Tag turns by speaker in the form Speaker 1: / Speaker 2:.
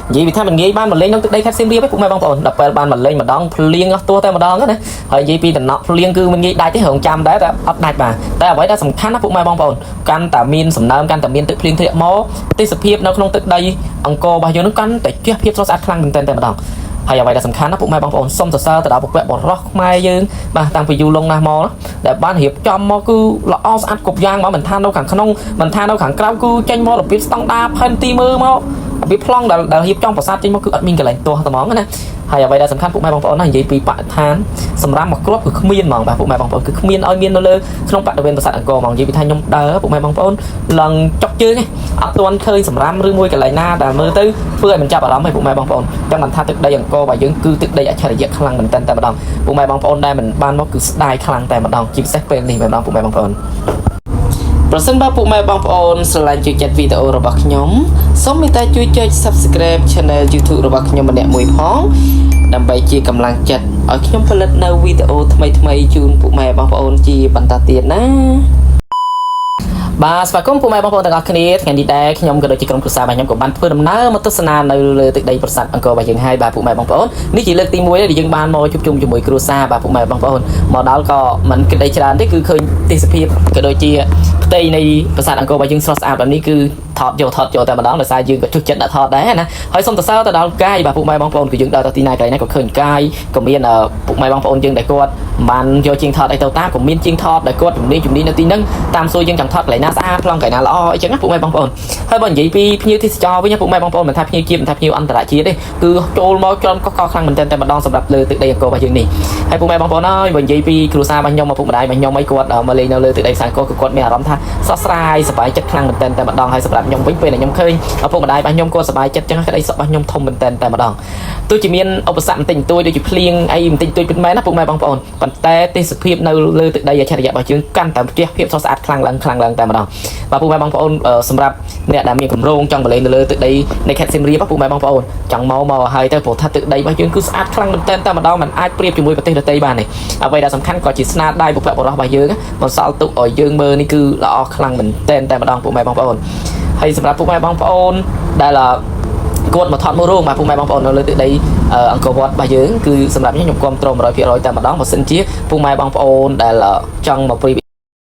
Speaker 1: vì thay mình nghĩ ban mình lên trong đây khách xem riêng với phụ mẹ băng ổn đập ban mình lên mà đón liên tua tay mà đón đó hơi gì vì tình nọ liên cư mình nghĩ đại tới hưởng trăm đấy ấp đại mà tại vậy đã sầm khăn nó phụ mẹ băng ổn căn tà miên sầm nam căn tà miên tự liên thiện mó tí sập hiệp nó không tức đây ông cô bao nhiêu nó căn tại kia hiệp số sát khăn mình tên tay mà đón hay vậy là sầm khăn nó phụ mẹ băng ổn xong từ sau từ đó một vẹn bỏ rock mai dương mà tăng vì du lông nam mò để ban hiệp cho mò cứ là o sát cục giang mà mình than đâu khẳng không mình than đâu khẳng cao cứ tranh mò là biết tăng đa pen ti mơ mò biết phong đã hiệp trong sát trên mò cứ admin cái này to tao món này hay vậy là sầm khăn phụ mẹ băng ổn này vậy vì bạn than sầm ram một crop cứ miên mỏng và phụ mẹ băng ổn cứ miên oi miên nó lơ không bạn được bên sát cô mỏng vậy vì thay nhung đỡ phụ mẹ băng ổn lần chọc chơi này tuần khơi sầm ram rư môi cái này na đã mơ tư phương mình chạm vào đó mấy phụ mẹ băng ổn trong mình than từ đây cô và dương cư từ đây ở trời khăn lăng mình tên tại mặt đồng phụ mẹ băng ổn đây mình ban nó cứ đai khăn lăng tại mặt đồng chim xét bên thì mặt đồng phụ mẹ băng ổnประสงค์บ่ผู้แม่บางប្អូនស្រឡាញ់ជួយចាត់វីដេអូរបស់ខ្ញុំសូមមេត្តាជួយចុច Subscribe Channel YouTube របស់ខ្ញុំម្នាក់មួយផងដើម្បីជាកម្លាំងចិត្តឲ្យខ្ញុំផលិតនៅវីដេអូថ្មីៗជូនពុកម៉ែបងប្អូនជាបន្តទៀតណាបាទស្វាគមន៍ពុកម៉ែបងប្អូនទាំងអស់គ្នាថ្ងៃនេះដែរខ្ញុំក៏ដូចជាក្រុមគ្រួសាររបស់ខ្ញុំក៏បានធ្វើដំណើរមកទស្សនានៅលើទឹកដីប្រាសាទអង្គររបស់យើងហើយបាទពុកម៉ែបងប្អូននេះជាលើកទី1ដែលយើងបានមកជួបជុំជាមួយគ្រួសារបាទពុកម៉ែបងប្អូនមកដល់ក៏មិនគិតអីច្រើនទេគឺឃើញទេសភាពក៏ដូចជាផ្ទៃនៃប្រាសាទអង្គររបស់យើងស្រស់ស្អាតបែបនេះគឺថតយកតែម្ដងដោយសារយើងក៏ជួយចិត្តដាក់ថតដែរណាហើយសូមសរសើរទៅដល់កាយបាទពុកម៉ែបងប្អូនគឺយើងដើរទៅទីណាកន្លែងណាក៏ឃើញកាយក៏មានពុកម៉ែបងប្អូនយើងដែលគាត់បានយកជាងថតអីទៅតាមក៏មានជាងថតដែលគាត់ជំនាញនៅទីហ្នឹងតាមសួរយើងចង់ថតកន្លែងណាស្អាតប្លង់កន្លែងណាល្អអីចឹងណាពុកម៉ែបងប្អូនហើយបើនិយាយពីភ្ញៀវទេសចរវិញពុកម៉ែបងប្អូនមិនថាភ្ញៀវជាតិមិនថាភ្ញៀវអន្តរជាតិទេគឺចូលមកច្រើនកកខ្លាំងមែនទែនតែម្ដងសម្រាប់លើទឹកដីអង្គររបស់យើងនេះហើយពុកម៉ែបងប្អូនហើយបើនិយាយពីគ្រួសាររបស់ខ្ញុំមកពុកម្ដាយរបស់ខ្ញុំអីគាត់មកលេងនៅលើទឹកដីសាអង្គរគឺគាត់មានអារម្មណ៍ថាស្រស់ស្រាយសប្បាយចិត្តខ្លាំងមែនទែនតែម្ដងហើយសម្រាប់ខ្ញុំវិញពេលដែលខ្ញុំឃើញឪពុកម្ដាយរបស់ខ្ញុំគាត់សប្បាយចិត្តចឹងក្ដីសុខរបស់ខ្ញុំធំមែនទែនតែម្ដងទោះជាមានឧបសគ្គបន្តិចបន្តួចដូចជាភ្លៀងអីបន្តិចបន្តួចពិតមែនណាពុកម៉ែបងប្អូនប៉ុន្តែទេសភាពនៅលើទឹកដីអច្ឆរិយៈរបស់យើងកាន់តែផ្ទះភាពស្រស់ស្អាតខ្លាំងឡើងតែម្ដងបាទពុកម៉ែបងប្អូនសម្រាប់អ្នកដែលមានកម្រងចង់បលេងនៅលើទឹកដីនៃខេត្តសៀមរាបពុកម៉ែបងប្អូនចង់មកហើយទៅព្រោះថាទឹកដីរបស់យើងគឺស្អាតខ្លាំងមែនទែនតែម្ដងមិនអាចប្រៀបជាមួយប្រទេសដទៃបានទេអ្វីដែលសំខាន់ក៏ជាស្នាដៃបុព្វបុរសរបស់យើងបន្សល់ទុកឲ្យយើងមើលនេះគឺល្អខ្លាំងមែនទែនតែម្ដងពុកម៉ែបងប្អូនហើយសម្រាប់ពុកម៉ែបងប្អូនដែលគាត់មកថតមករោងបាទពុកម៉ែបងប្អូននៅលើទឹកដីអង្គរវត្តរបស់យើងគឺសម្រាប់ខ្ញុំគ្រប់គ្រង 100% តែម្ដងបើសិនជាពុកម៉ែបងប្អូនដែលចង់មកព្រី